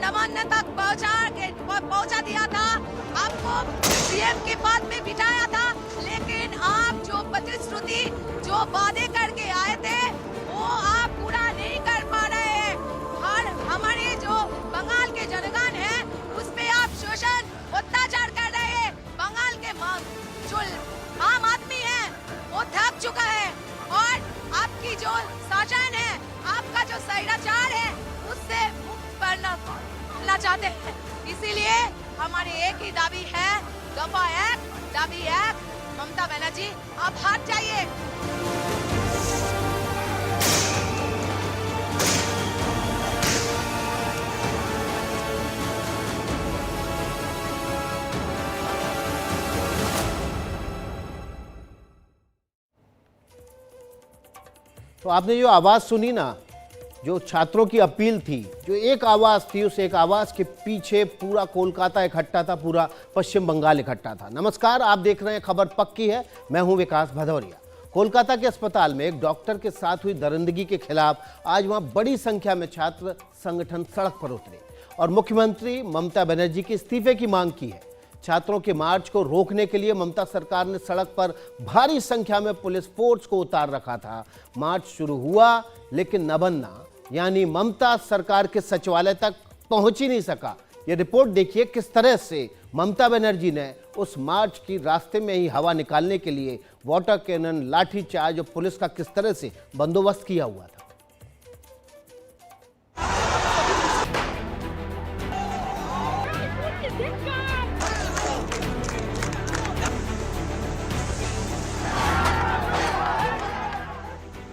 नवान्न तक पहुंचा दिया था, आपको सीएम के पद में बिठाया था, लेकिन आप जो प्रतिश्रुति जो वादे करके आए थे वो आप पूरा नहीं कर पा रहे हैं। और हमारे जो बंगाल के जनगण है उस पे आप शोषण अत्याचार कर रहे हैं। बंगाल के जो आम आदमी है वो थक चुका है और आपकी जो शासन है, आपका जो सैराचार है उससे मुक्त करना चाहते हैं। इसीलिए हमारी एक ही दाबी है, दफा एक, दाबी एक, ममता बनर्जी आप हट जाइए। तो आपने जो आवाज सुनी ना, जो छात्रों की अपील थी, जो एक आवाज थी, उस एक आवाज के पीछे पूरा कोलकाता इकट्ठा था, पूरा पश्चिम बंगाल इकट्ठा था। नमस्कार, आप देख रहे हैं खबर पक्की है, मैं हूं विकास भदौरिया। कोलकाता के अस्पताल में एक डॉक्टर के साथ हुई दरिंदगी के खिलाफ आज वहां बड़ी संख्या में छात्र संगठन सड़क पर उतरे और मुख्यमंत्री ममता बनर्जी के इस्तीफे की मांग की है। छात्रों के मार्च को रोकने के लिए ममता सरकार ने सड़क पर भारी संख्या में पुलिस फोर्स को उतार रखा था। मार्च शुरू हुआ लेकिन नबन्ना यानी ममता सरकार के सचिवालय तक पहुंच ही नहीं सका। ये रिपोर्ट देखिए किस तरह से ममता बनर्जी ने उस मार्च की रास्ते में ही हवा निकालने के लिए वाटर कैनन, लाठी चार्ज और पुलिस का किस तरह से बंदोबस्त किया हुआ था।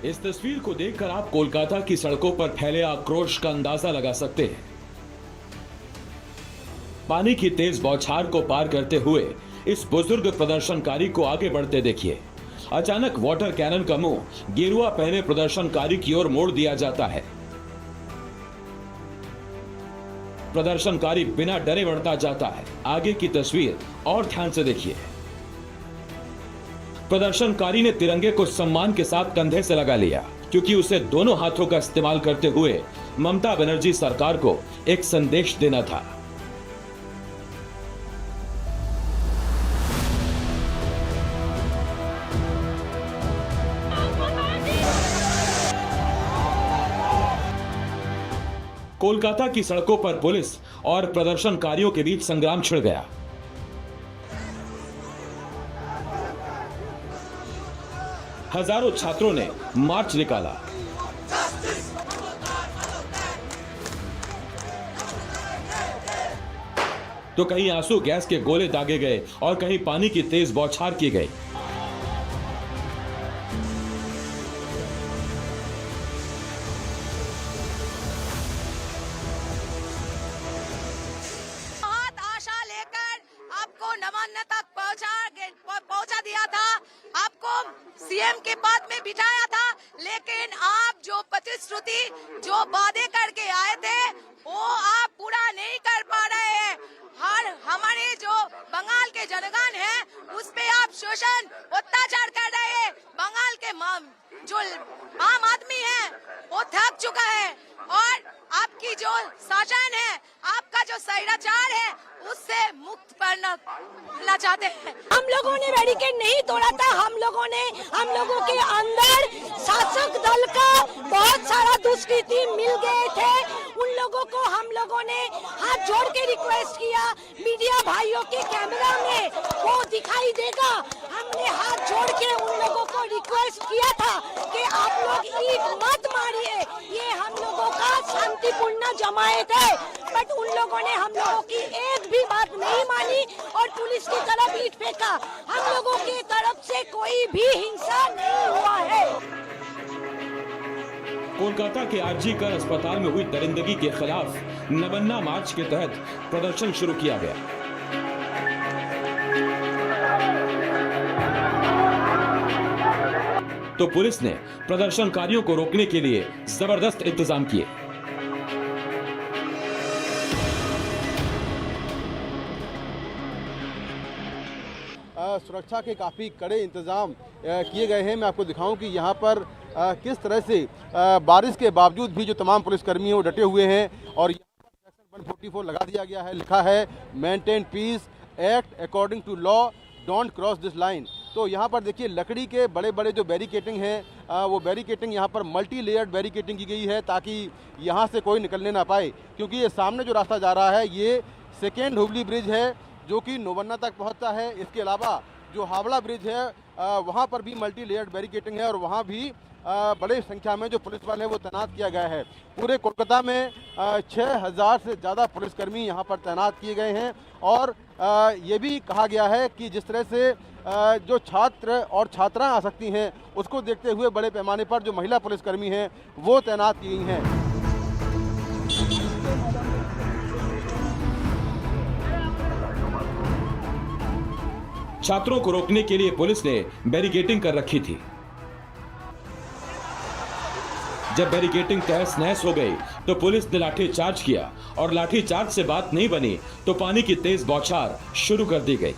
इस तस्वीर को देखकर आप कोलकाता की सड़कों पर फैले आक्रोश का अंदाजा लगा सकते हैं। पानी की तेज बौछार को पार करते हुए इस बुजुर्ग प्रदर्शनकारी को आगे बढ़ते देखिए। अचानक वाटर कैनन का मुंह गेरुआ पहने प्रदर्शनकारी की ओर मोड़ दिया जाता है। प्रदर्शनकारी बिना डरे बढ़ता जाता है। आगे की तस्वीर और ध्यान से देखिए। प्रदर्शनकारी ने तिरंगे को सम्मान के साथ कंधे से लगा लिया, क्योंकि उसे दोनों हाथों का इस्तेमाल करते हुए ममता बनर्जी सरकार को एक संदेश देना था। कोलकाता की सड़कों पर पुलिस और प्रदर्शनकारियों के बीच संग्राम छिड़ गया। हजारों छात्रों ने मार्च निकाला। तो कहीं आंसू गैस के गोले दागे गए और कहीं पानी की तेज बौछार की गई। आशा लेकर आपको नवान्न तक पहुंचा दिया था, आपको सीएम के पद में बिठाया था, लेकिन आप जो प्रतिश्रुति जो वादे करके आए थे वो आप पूरा नहीं कर पा रहे हैं। और हमारे जो बंगाल के जनगण है उस पे आप शोषण अत्याचार कर रहे हैं। बंगाल के जो आम आदमी है वो थक चुका है और आपकी जो शासन है, आपका जो सैराचार है उससे मुक्त करना चाहते हैं। हम लोगों ने बैरिकेड नहीं तोड़ा था, हम लोगों के अंदर शासक दल का बहुत सारा दुष्कृति मिल गए थे। उन लोगों को हम लोगों ने हाथ जोड़ के रिक्वेस्ट किया, मीडिया भाइयों के कैमरा में वो दिखाई देगा। हमने हाथ जोड़ के उन लोगों को रिक्वेस्ट किया था कि आप लोग ईंट मत मारिए, ये हम लोगों का शांतिपूर्ण जमायत है। बट उन लोगों ने हम लोगों की एक भी बात नहीं मानी और पुलिस की तरफ ईंट फेंका। हम लोगों की तरफ से कोई भी हिंसा नहीं हुआ है। कोलकाता के आरजी-कर अस्पताल में हुई दरिंदगी के खिलाफ नबन्ना मार्च के तहत प्रदर्शन शुरू किया गया। तो पुलिस ने प्रदर्शनकारियों को रोकने के लिए जबरदस्त इंतजाम किए। सुरक्षा के काफ़ी कड़े इंतजाम किए गए हैं। मैं आपको दिखाऊं कि यहाँ पर किस तरह से बारिश के बावजूद भी जो तमाम पुलिसकर्मी हैं वो डटे हुए हैं और यहाँ पर 144 लगा दिया गया है, लिखा है maintain peace, act according to law, don't cross this line. तो यहाँ पर देखिए लकड़ी के बड़े बड़े जो बैरिकेटिंग है, वो बैरिकेटिंग यहाँ पर मल्टी लेयर्ड बैरिकेटिंग की गई है ताकि यहाँ से कोई निकलने ना पाए, क्योंकि ये सामने जो रास्ता जा रहा है ये सेकेंड हुबली ब्रिज है जो कि नौबन्ना तक पहुँचता है। इसके अलावा जो हावड़ा ब्रिज है वहाँ पर भी मल्टी लेयर्ड बैरिकेटिंग है और वहाँ भी बड़ी संख्या में जो पुलिस बल है वो तैनात किया गया है। पूरे कोलकाता में 6000 से ज़्यादा पुलिसकर्मी यहाँ पर तैनात किए गए हैं और ये भी कहा गया है कि जिस तरह से जो छात्र और छात्राएं आ सकती हैं उसको देखते हुए बड़े पैमाने पर जो महिला पुलिसकर्मी हैं वो तैनात की गई हैं। छात्रों को रोकने के लिए पुलिस ने बैरिकेडिंग कर रखी थी। जब बैरिकेडिंग तहस नहस हो गई तो पुलिस ने लाठी चार्ज किया और लाठी चार्ज से बात नहीं बनी तो पानी की तेज बौछार शुरू कर दी गई।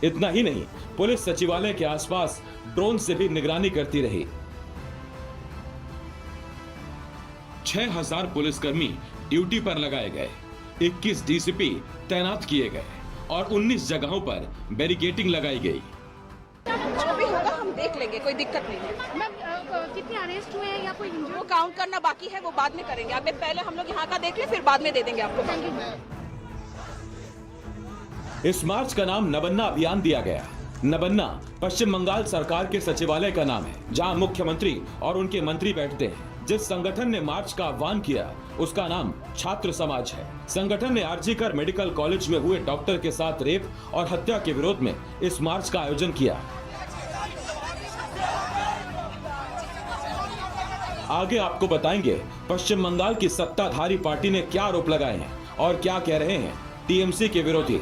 इतना ही नहीं, पुलिस सचिवालय के आसपास ड्रोन से भी निगरानी करती रही। 6000 पुलिसकर्मी ड्यूटी पर लगाए गए, 21 डीसीपी तैनात किए गए और 19 जगहों पर बैरिकेडिंग लगाई गई। जो भी होगा हम देख लेंगे, कोई दिक्कत नहीं है। मैम कितने अरेस्ट हुए हैं या कोई वो इंजर्ड? काउंट करना बाकी है, वो बाद में करेंगे। अभी पहले हम लोग यहाँ का देख ले, फिर बाद में दे देंगे आपको। इस मार्च का नाम नबन्ना अभियान दिया गया। नबन्ना पश्चिम बंगाल सरकार के सचिवालय का नाम है, जहां मुख्यमंत्री और उनके मंत्री बैठते हैं। जिस संगठन ने मार्च का आह्वान किया उसका नाम छात्र समाज है। संगठन ने आरजीकर मेडिकल कॉलेज में हुए डॉक्टर के साथ रेप और हत्या के विरोध में इस मार्च का आयोजन किया। आगे आपको बताएंगे पश्चिम बंगाल की सत्ताधारी पार्टी ने क्या आरोप लगाए हैं और क्या कह रहे हैं टीएमसी के विरोधी।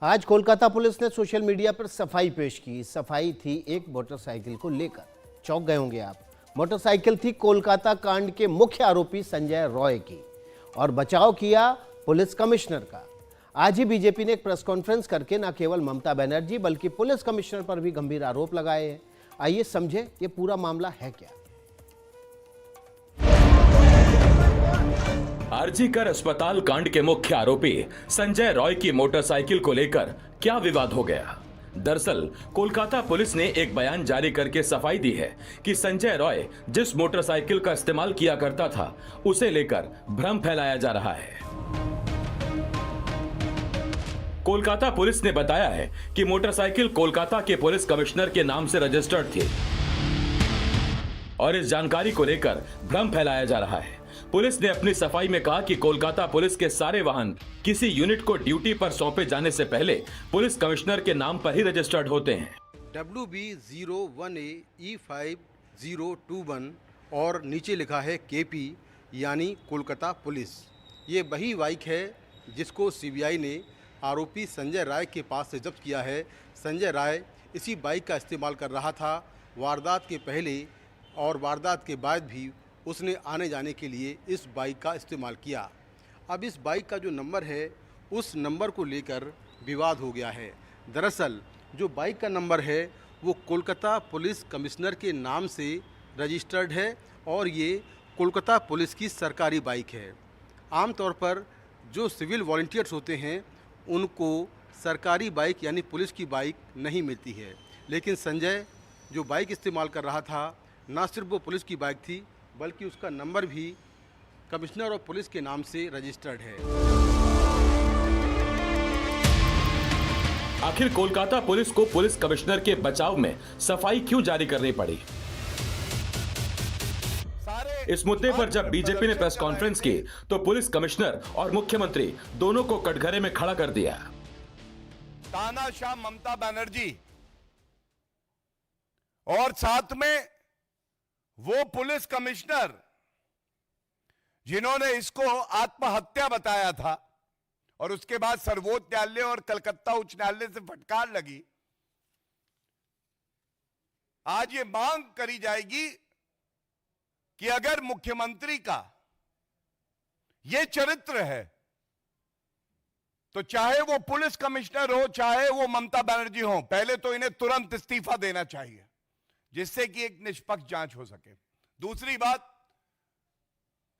आज कोलकाता पुलिस ने सोशल मीडिया पर सफाई पेश की। सफाई थी एक मोटरसाइकिल को लेकर। चौंक गए होंगे आप। मोटरसाइकिल थी कोलकाता कांड के मुख्य आरोपी संजय रॉय की और बचाव किया पुलिस कमिश्नर का। आज ही बीजेपी ने एक प्रेस कॉन्फ्रेंस करके न केवल ममता बनर्जी बल्कि पुलिस कमिश्नर पर भी गंभीर आरोप लगाए हैं। आइए समझे ये पूरा मामला है क्या। आरजीकर अस्पताल कांड के मुख्य आरोपी संजय रॉय की मोटरसाइकिल को लेकर क्या विवाद हो गया। दरअसल कोलकाता पुलिस ने एक बयान जारी करके सफाई दी है कि संजय रॉय जिस मोटरसाइकिल का इस्तेमाल किया करता था उसे लेकर भ्रम फैलाया जा रहा है। कोलकाता पुलिस ने बताया है कि मोटरसाइकिल कोलकाता के पुलिस कमिश्नर के नाम से रजिस्टर्ड थी और इस जानकारी को लेकर भ्रम फैलाया जा रहा है। पुलिस ने अपनी सफाई में कहा कि कोलकाता पुलिस के सारे वाहन किसी यूनिट को ड्यूटी पर सौंपे जाने से पहले पुलिस कमिश्नर के नाम पर ही रजिस्टर्ड होते हैं। WB01AE5021 और नीचे लिखा है KP यानी कोलकाता पुलिस। ये वही बाइक है जिसको सीबीआई ने आरोपी संजय राय के पास से जब्त किया है। संजय राय इसी बाइक का इस्तेमाल कर रहा था वारदात के पहले और वारदात के बाद भी उसने आने जाने के लिए इस बाइक का इस्तेमाल किया। अब इस बाइक का जो नंबर है उस नंबर को लेकर विवाद हो गया है। दरअसल जो बाइक का नंबर है वो कोलकाता पुलिस कमिश्नर के नाम से रजिस्टर्ड है और ये कोलकाता पुलिस की सरकारी बाइक है। आमतौर पर जो सिविल वॉलंटियर्स होते हैं उनको सरकारी बाइक यानी पुलिस की बाइक नहीं मिलती है, लेकिन संजय जो बाइक इस्तेमाल कर रहा था ना सिर्फ वो पुलिस की बाइक थी बल्कि उसका नंबर भी कमिश्नर और पुलिस के नाम से रजिस्टर्ड है। आखिर कोलकाता पुलिस को पुलिस कमिश्नर के बचाव में सफाई क्यों जारी करनी पड़ी? इस मुद्दे पर जब बीजेपी ने प्रेस कॉन्फ्रेंस की तो पुलिस कमिश्नर और मुख्यमंत्री दोनों को कटघरे में खड़ा कर दिया। तानाशाह ममता बनर्जी और साथ में वो पुलिस कमिश्नर जिन्होंने इसको आत्महत्या बताया था और उसके बाद सर्वोच्च न्यायालय और कलकत्ता उच्च न्यायालय से फटकार लगी। आज ये मांग करी जाएगी कि अगर मुख्यमंत्री का ये चरित्र है तो चाहे वो पुलिस कमिश्नर हो चाहे वो ममता बनर्जी हो, पहले तो इन्हें तुरंत इस्तीफा देना चाहिए। जिससे कि एक निष्पक्ष जांच हो सके। दूसरी बात,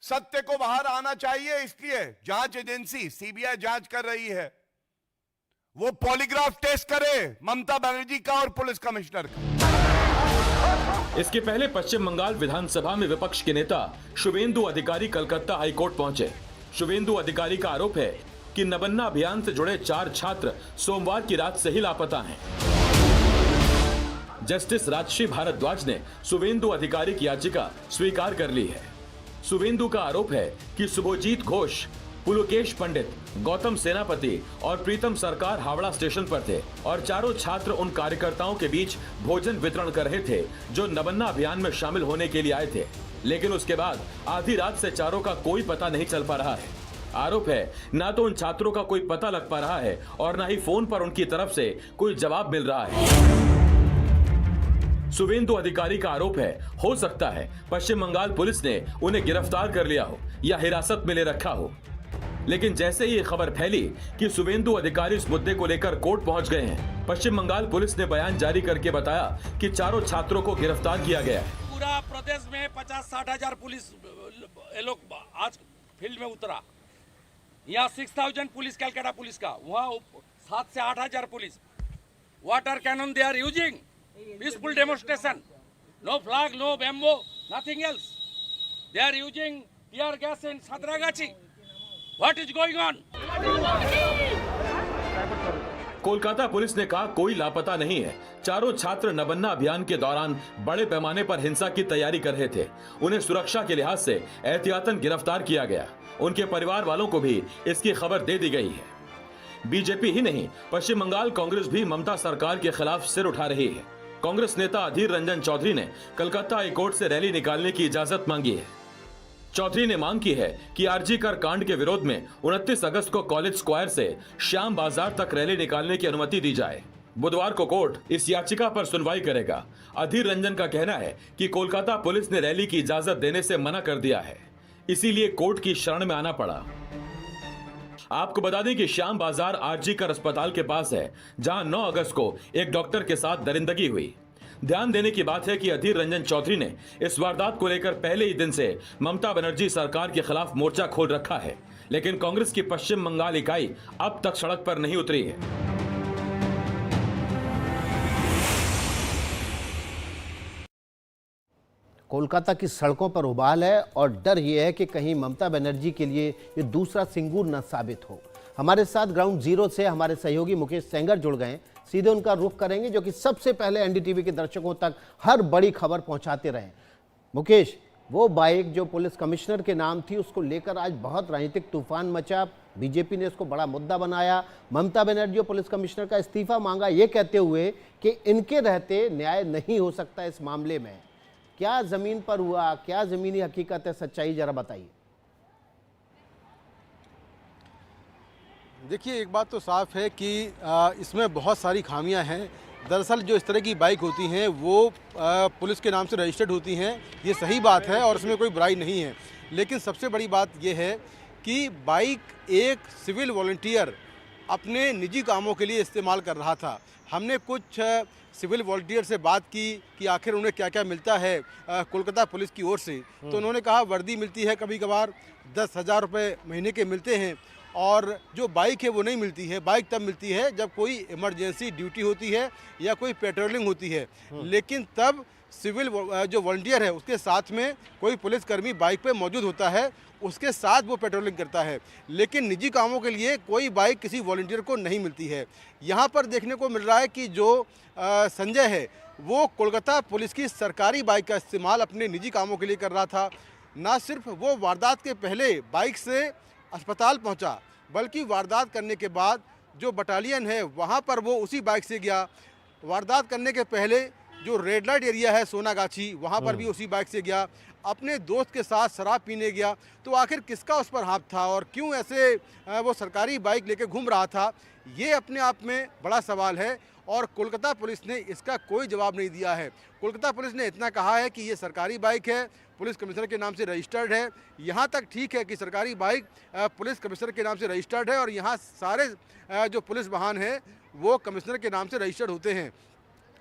सत्य को बाहर आना चाहिए, इसलिए जांच एजेंसी सीबीआई जांच कर रही है, वो पॉलीग्राफ टेस्ट करे ममता बनर्जी का और पुलिस कमिश्नर का। इसके पहले पश्चिम बंगाल विधानसभा में विपक्ष के नेता शुभेंदु अधिकारी कलकत्ता हाईकोर्ट पहुंचे। शुभेंदु अधिकारी का आरोप है कि नबन्ना अभियान से जुड़े 4 छात्र सोमवार की रात से ही लापता हैं। जस्टिस राजश्री भारद्वाज ने शुभेंदु अधिकारी की याचिका स्वीकार कर ली है। शुभेंदु का आरोप है कि शुभजीत घोष, पुलकेश पंडित, गौतम सेनापति और प्रीतम सरकार हावड़ा स्टेशन पर थे और चारों छात्र उन कार्यकर्ताओं के बीच भोजन वितरण कर रहे थे जो नबन्ना अभियान में शामिल होने के लिए आए थे। लेकिन उसके बाद आधी रात से चारों का कोई पता नहीं चल पा रहा है। आरोप है ना तो उन छात्रों का कोई पता लग पा रहा है और ना ही फोन पर उनकी तरफ से कोई जवाब मिल रहा है। शुभेंदु अधिकारी का आरोप है, हो सकता है पश्चिम बंगाल पुलिस ने उन्हें गिरफ्तार कर लिया हो या हिरासत में ले रखा हो। लेकिन जैसे ही ये खबर फैली कि शुभेंदु अधिकारी इस मुद्दे को लेकर कोर्ट पहुंच गए हैं, पश्चिम बंगाल पुलिस ने बयान जारी करके बताया कि चारों छात्रों को गिरफ्तार किया गया है। पूरा प्रदेश में 50-60 हजार पुलिस ये लोग आज फील्ड में उतरा। यहाँ 6000 पुलिस कलकत्ता पुलिस का, वहाँ 7 से 8 हजार police. Water cannon they are using, peaceful demonstration, no flag, no bamboo, nothing else. They are using tear gas in Santragachi. What is going on? Kolkata police ने कहा कोई लापता नहीं है। चारों छात्र नबन्ना अभियान के दौरान बड़े पैमाने पर हिंसा की तैयारी कर रहे थे। उन्हें सुरक्षा के लिहाज से एहतियातन गिरफ्तार किया गया। उनके परिवार वालों को भी इसकी खबर दे दी गई है। बीजेपी ही नहीं, पश्चिम बंगाल कांग्रेस भी ममता सरकार के खिलाफ सिर उठा रही है। कांग्रेस नेता अधीर रंजन चौधरी ने कलकत्ता हाईकोर्ट से रैली निकालने की इजाजत मांगी है। चौधरी ने मांग की है कि आरजी कर कांड के विरोध में 29 अगस्त को कॉलेज स्क्वायर से श्याम बाजार तक रैली निकालने की अनुमति दी जाए। बुधवार को कोर्ट इस याचिका पर सुनवाई करेगा। अधीर रंजन का कहना है कि कोलकाता पुलिस ने रैली की इजाजत देने से मना कर दिया है, इसीलिए कोर्ट की शरण में आना पड़ा। आपको बता दें कि श्याम बाजार आरजी कर अस्पताल के पास है, जहां 9 अगस्त को एक डॉक्टर के साथ दरिंदगी हुई। ध्यान देने की बात है कि अधीर रंजन चौधरी ने इस वारदात को लेकर पहले ही दिन से ममता बनर्जी सरकार के खिलाफ मोर्चा खोल रखा है, लेकिन कांग्रेस की पश्चिम बंगाल इकाई अब तक सड़क पर नहीं उतरी है। कोलकाता की सड़कों पर उबाल है और डर यह है कि कहीं ममता बनर्जी के लिए ये दूसरा सिंगूर न साबित हो। हमारे साथ ग्राउंड जीरो से हमारे सहयोगी मुकेश सेंगर जुड़ गए। सीधे उनका रुख करेंगे, जो कि सबसे पहले एनडीटीवी के दर्शकों तक हर बड़ी खबर पहुंचाते रहे। मुकेश, वो बाइक जो पुलिस कमिश्नर के नाम थी, उसको लेकर आज बहुत राजनीतिक तूफान मचा। बीजेपी ने इसको बड़ा मुद्दा बनाया। ममता बनर्जी और पुलिस कमिश्नर का इस्तीफा मांगा, ये कहते हुए कि इनके रहते न्याय नहीं हो सकता इस मामले में। क्या जमीन पर हुआ, क्या जमीनी हकीकत है, सच्चाई जरा बताइए। देखिए, एक बात तो साफ है कि इसमें बहुत सारी खामियां हैं। दरअसल जो इस तरह की बाइक होती हैं वो पुलिस के नाम से रजिस्टर्ड होती हैं, ये सही बात है और इसमें कोई बुराई नहीं है। लेकिन सबसे बड़ी बात ये है कि बाइक एक सिविल वॉलंटियर अपने निजी कामों के लिए इस्तेमाल कर रहा था। हमने कुछ सिविल वॉलंटियर से बात की कि आखिर उन्हें क्या क्या मिलता है कोलकाता पुलिस की ओर से, तो उन्होंने कहा वर्दी मिलती है, कभी कभार 10,000 रुपये महीने के मिलते हैं, और जो बाइक है वो नहीं मिलती है। बाइक तब मिलती है जब कोई इमरजेंसी ड्यूटी होती है या कोई पेट्रोलिंग होती है, लेकिन तब सिविल जो वॉलंटियर है उसके साथ में कोई पुलिसकर्मी बाइक पे मौजूद होता है, उसके साथ वो पेट्रोलिंग करता है। लेकिन निजी कामों के लिए कोई बाइक किसी वॉलंटियर को नहीं मिलती है। यहाँ पर देखने को मिल रहा है कि जो संजय है वो कोलकाता पुलिस की सरकारी बाइक का इस्तेमाल अपने निजी कामों के लिए कर रहा था। ना सिर्फ वो वारदात के पहले बाइक से अस्पताल पहुंचा, बल्कि वारदात करने के बाद जो बटालियन है वहां पर वो उसी बाइक से गया। वारदात करने के पहले जो रेड लाइट एरिया है सोनागाछी, वहां पर भी उसी बाइक से गया। अपने दोस्त के साथ शराब पीने गया। तो आखिर किसका उस पर हाथ था और क्यों ऐसे वो सरकारी बाइक लेके घूम रहा था, ये अपने आप में बड़ा सवाल है और कोलकाता पुलिस ने इसका कोई जवाब नहीं दिया है। कोलकाता पुलिस ने इतना कहा है कि ये सरकारी बाइक है, पुलिस कमिश्नर के नाम से रजिस्टर्ड है। यहाँ तक ठीक है कि सरकारी बाइक पुलिस कमिश्नर के नाम से रजिस्टर्ड है और यहाँ सारे जो पुलिस वाहन हैं वो कमिश्नर के नाम से रजिस्टर्ड होते हैं।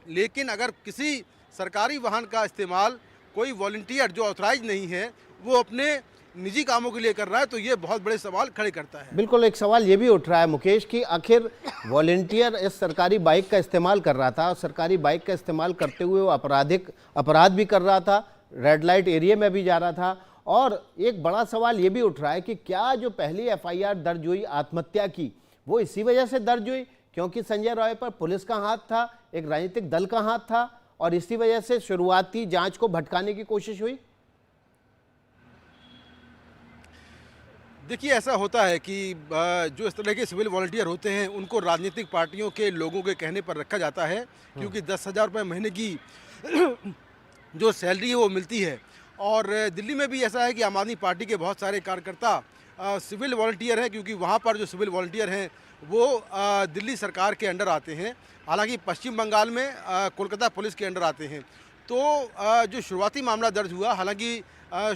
लेकिन अगर किसी सरकारी वाहन का इस्तेमाल कोई वॉलंटियर जो ऑथराइज नहीं है वो अपने निजी कामों के लिए कर रहा है, तो ये बहुत बड़े सवाल खड़े करता है। बिल्कुल, एक सवाल ये भी उठ रहा है मुकेश कि आखिर वॉलंटियर इस सरकारी बाइक का इस्तेमाल कर रहा था और सरकारी बाइक का इस्तेमाल करते हुए वो अपराध भी कर रहा था, रेड लाइट एरिया में भी जा रहा था। और एक बड़ा सवाल ये भी उठ रहा है कि क्या जो पहली एफआईआर दर्ज हुई आत्महत्या की, वो इसी वजह से दर्ज हुई क्योंकि संजय रॉय पर पुलिस का हाथ था, एक राजनीतिक दल का हाथ था, और इसी वजह से शुरुआती जांच को भटकाने की कोशिश हुई? देखिए, ऐसा होता है कि जो इस तरह के सिविल वॉलंटियर होते हैं उनको राजनीतिक पार्टियों के लोगों के कहने पर रखा जाता है, क्योंकि 10,000 रुपये महीने की जो सैलरी है वो मिलती है। और दिल्ली में भी ऐसा है कि आम आदमी पार्टी के बहुत सारे कार्यकर्ता सिविल वॉलंटियर हैं, क्योंकि वहाँ पर जो सिविल वॉलंटियर हैं वो दिल्ली सरकार के अंडर आते हैं। हालांकि पश्चिम बंगाल में कोलकाता पुलिस के अंडर आते हैं। तो जो शुरुआती मामला दर्ज हुआ, हालांकि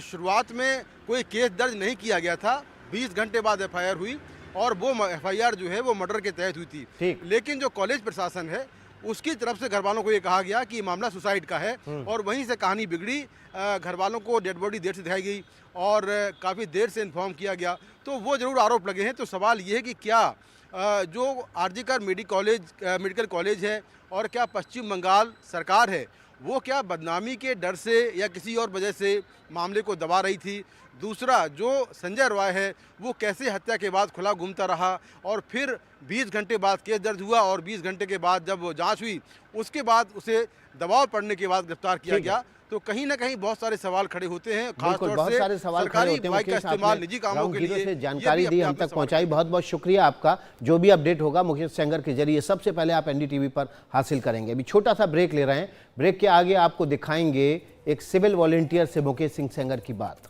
शुरुआत में कोई केस दर्ज नहीं किया गया था, 20 घंटे बाद एफआईआर हुई और वो एफआईआर जो है वो मर्डर के तहत हुई थी। लेकिन जो कॉलेज प्रशासन है उसकी तरफ से घर वालों को ये कहा गया कि मामला सुसाइड का है, और वहीं से कहानी बिगड़ी। घर वालों को डेड बॉडी देर से दिखाई गई और काफ़ी देर से इन्फॉर्म किया गया। तो वो ज़रूर आरोप लगे हैं। तो सवाल ये है कि क्या जो आरजीकर मेडिकल कॉलेज है और क्या पश्चिम बंगाल सरकार है, वो क्या बदनामी के डर से या किसी और वजह से मामले को दबा रही थी? दूसरा, जो संजय रॉय है वो कैसे हत्या के बाद खुला घूमता रहा और फिर 20 घंटे बाद केस दर्ज हुआ और 20 घंटे के बाद जब वो जांच हुई उसके बाद उसे दबाव पड़ने के बाद गिरफ्तार किया गया। तो कहीं ना कहीं बहुत सारे सवाल खड़े होते हैं, खासतौर बहुत से सारे सवाल खड़े होते हैं। बाइक का इस्तेमाल निजी कामों के लिए, से जानकारी दी, हम तक पहुंचाई, बहुत बहुत शुक्रिया आपका। जो भी अपडेट होगा मुकेश सेंगर के जरिए सबसे पहले आप एनडीटीवी पर हासिल करेंगे। अभी छोटा सा ब्रेक ले रहे हैं, ब्रेक के आगे आपको दिखाएंगे एक सिविल वॉलंटियर से मुकेश सिंह सेंगर की बात।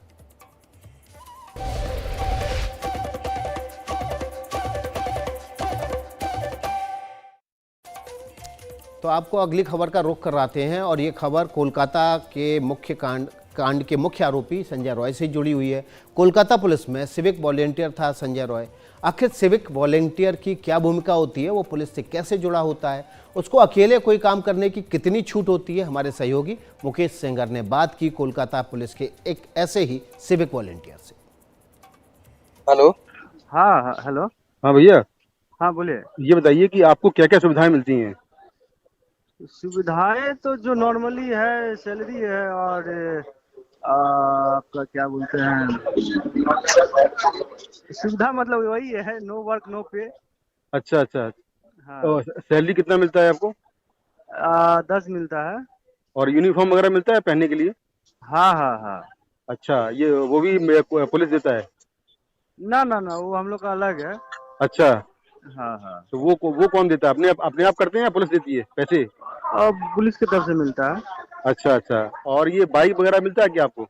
तो आपको अगली खबर का रुख कराते हैं और ये खबर कोलकाता के मुख्य कांड के मुख्य आरोपी संजय रॉय से जुड़ी हुई है। कोलकाता पुलिस में सिविक वॉलंटियर था संजय रॉय। आखिर सिविक वॉलंटियर की क्या भूमिका होती है, वो पुलिस से कैसे जुड़ा होता है, उसको अकेले कोई काम करने की कितनी छूट होती है, हमारे सहयोगी मुकेश सेंगर ने बात की कोलकाता पुलिस के एक ऐसे ही सिविक वॉलंटियर से। हेलो। हाँ हेलो। हाँ भैया। हाँ बोलिए। ये बताइए कि आपको क्या क्या सुविधाएं मिलती हैं? सुविधाएं तो जो नॉर्मली है, सैलरी है और आपका क्या बोलते हैं, सुविधा मतलब वही है, नो वर्क नो पे। अच्छा अच्छा। हाँ। तो सैलरी कितना मिलता है आपको? 10 मिलता है। और यूनिफॉर्म वगैरह मिलता है पहनने के लिए? हाँ हाँ हाँ। अच्छा, ये वो भी पुलिस देता है? ना ना ना, वो हम लोग का अलग है। अच्छा। हाँ हाँ। तो वो कौन देता है? अपने आप करते हैं या पुलिस देती है पैसे? पुलिस की तरफ से मिलता है। अच्छा अच्छा। और ये बाइक वगैरह मिलता है क्या आपको?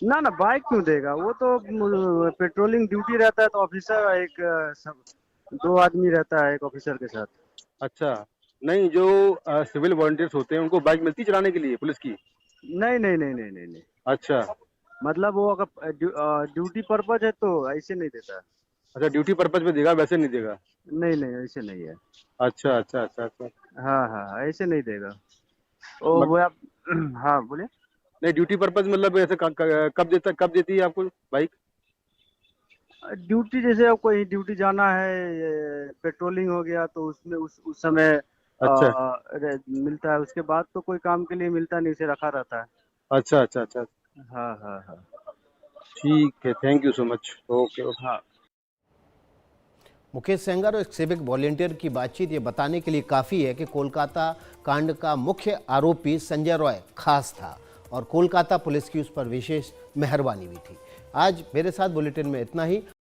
ना ना, बाइक क्यों देगा, वो तो पेट्रोलिंग ड्यूटी रहता है, तो ऑफिसर एक सब 2 आदमी रहता है एक ऑफिसर के साथ। अच्छा, नहीं जो सिविल वॉलंटियर्स होते हैं उनको बाइक मिलती है चलाने के लिए पुलिस की? नहीं नहीं नहीं नहीं नहीं नहीं। अच्छा, मतलब वो अगर ड्यूटी पर्पज है तो ऐसे नहीं देता। अच्छा, ड्यूटी पर्पज पे देगा, वैसे नहीं देगा? नहीं नहीं, ऐसे नहीं है। अच्छा अच्छा अच्छा अच्छा। हाँ हाँ, ऐसे नहीं देगा। ओ वो आप हाँ बोलिए। नहीं, ड्यूटी पर्पज मतलब ऐसे कब देती है आपको बाइक? ड्यूटी जैसे अब कोई ड्यूटी जाना है, पेट्रोलिंग हो गया तो उसमें उस समय मिलता है। उसके बाद तो कोई काम के लिए मिलता नहीं, उसे रखा रहता है। अच्छा अच्छा अच्छा। हाँ हाँ हाँ। ठीक है, thank you so much. Okay okay. हाँ, मुकेश सेंगर और एक सिविक वॉलंटियर की बातचीत ये बताने के लिए काफ़ी है कि कोलकाता कांड का मुख्य आरोपी संजय रॉय खास था और कोलकाता पुलिस की उस पर विशेष मेहरबानी भी थी। आज मेरे साथ बुलेटिन में इतना ही।